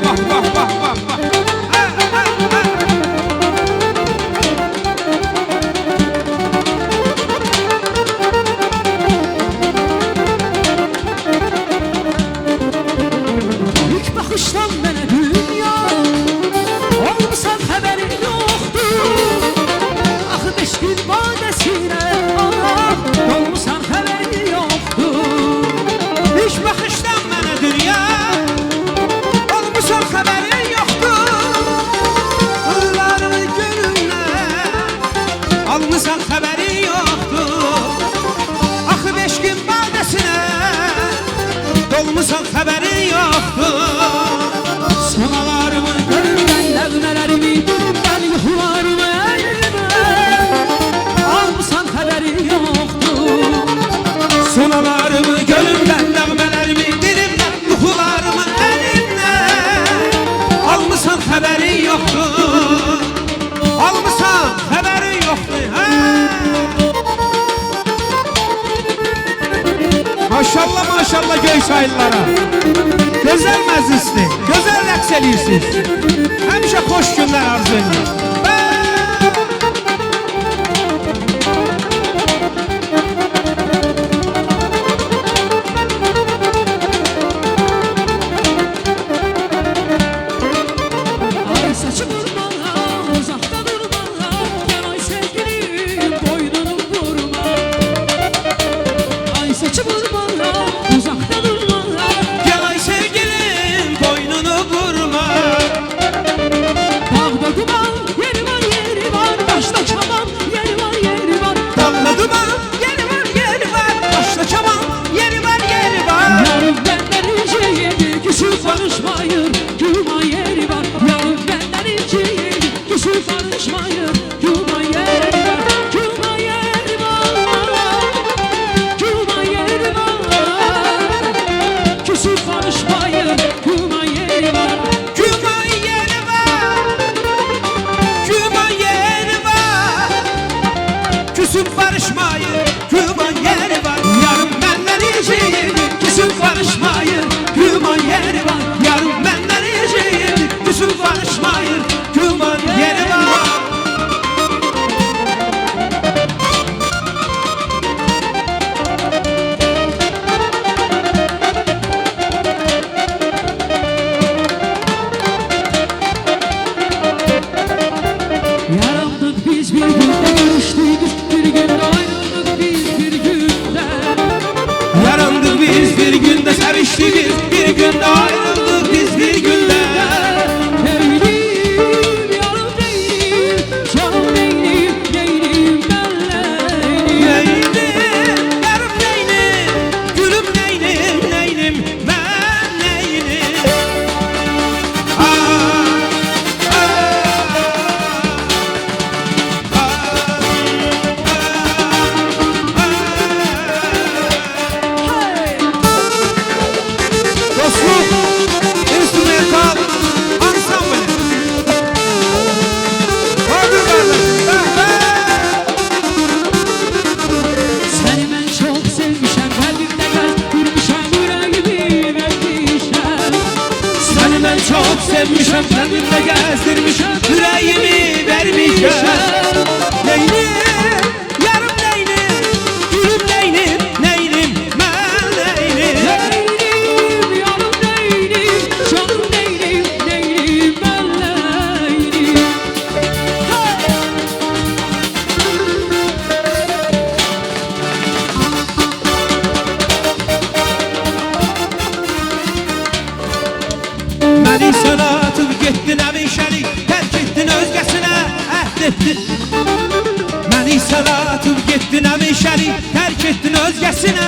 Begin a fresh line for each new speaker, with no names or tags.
vah vah vah vah vah.
İlk bakıştan mənə dünya olmuşsan xəbərin yoxdur. Axı 5 gün badəsinə olmuşsan xəbərin yoxdur.
İlk baxışdan mənə dünya olmuşsan xəbərin yoxdur. Qıllarını görürlər almısan xəbərin yoxdur. Axı 5 gün badəsinə dolmusan xəbərin yoxdur.
Sonalarımı görürlər nəğmələrimi dilimdən yuxularımı əlimdən almısan xəbərin yoxdur.
Sonalarımı gönlümdən nəğmələrimi dilimdən yuxularımı əlimdən almısan xəbərin yoxdur. Almısan xəbərin yoxdur. Maşallah maşallah göy sayıllara. Gözəl məclisdir, gözəl rəqs edirsiniz. Həmişə xoş günlər arzu edirəm.
Ay saçı vurma, uzaqda durma, gel ay sevgilim boynunu vurma. Ay saçı vurma, uzaqda durma.
Gel ay sevgilim boynunu vurma.
Dağda duman, yeri var yeri var, başta çaman, yeri var yeri var.
Dağda duman yeri var yeri var. Başta çaman yeri var yeri var.
Yarın benden ince yedi, küsüp barışmayın, yuma yeri var. Yarın benden ince yedi, küsüp barışmayın, yuma yeri var. Yuma yeri var, yuma yeri var. Küsüp barışmayın, yuma yeri var.
Küma yeri var. Küma yeri var. Küsüp barışmayın. Küma yeri var. Yarın benden inceyim. Küsüp barışmayın. Küma yeri var. Yarın benden inceyim. Küsüp barışmayın. Küma yeri var.
Yarandık biz bir günde, görüştük bir günde, ayrıldık biz bir günde.
Yarandık biz bir günde, seviştik bir günde, ayrıldık biz bir günde.
Neylim, yarım neylim, canım neylim, neylim ben neylim.
Neylim, yarım neylim, gülüm neylim, neylim, ben neylim. Ah, ah, ah, ah,
Hey!
Dostluk, instrumental ansambl. Vardır kardeşim,
Seni ben çok sevmişem, kalbimde gezdirmişem, yüreğimi vermişem.
Seni ben çok sevmişim, kendimde gezdirmişim, yüreğimi vermişim. Neylim, yarım neylim, gülüm neylim, neylim, ben neylim.
Neylim, yarım neylim, canım neylim, neylim ben neylim. Hey!
Məni sana atıp getdin əmin şərik, tərk etdin özgəsinə əhd etdin. Məni sana atıp getdin əmin şərik, tərk etdin özgəsinə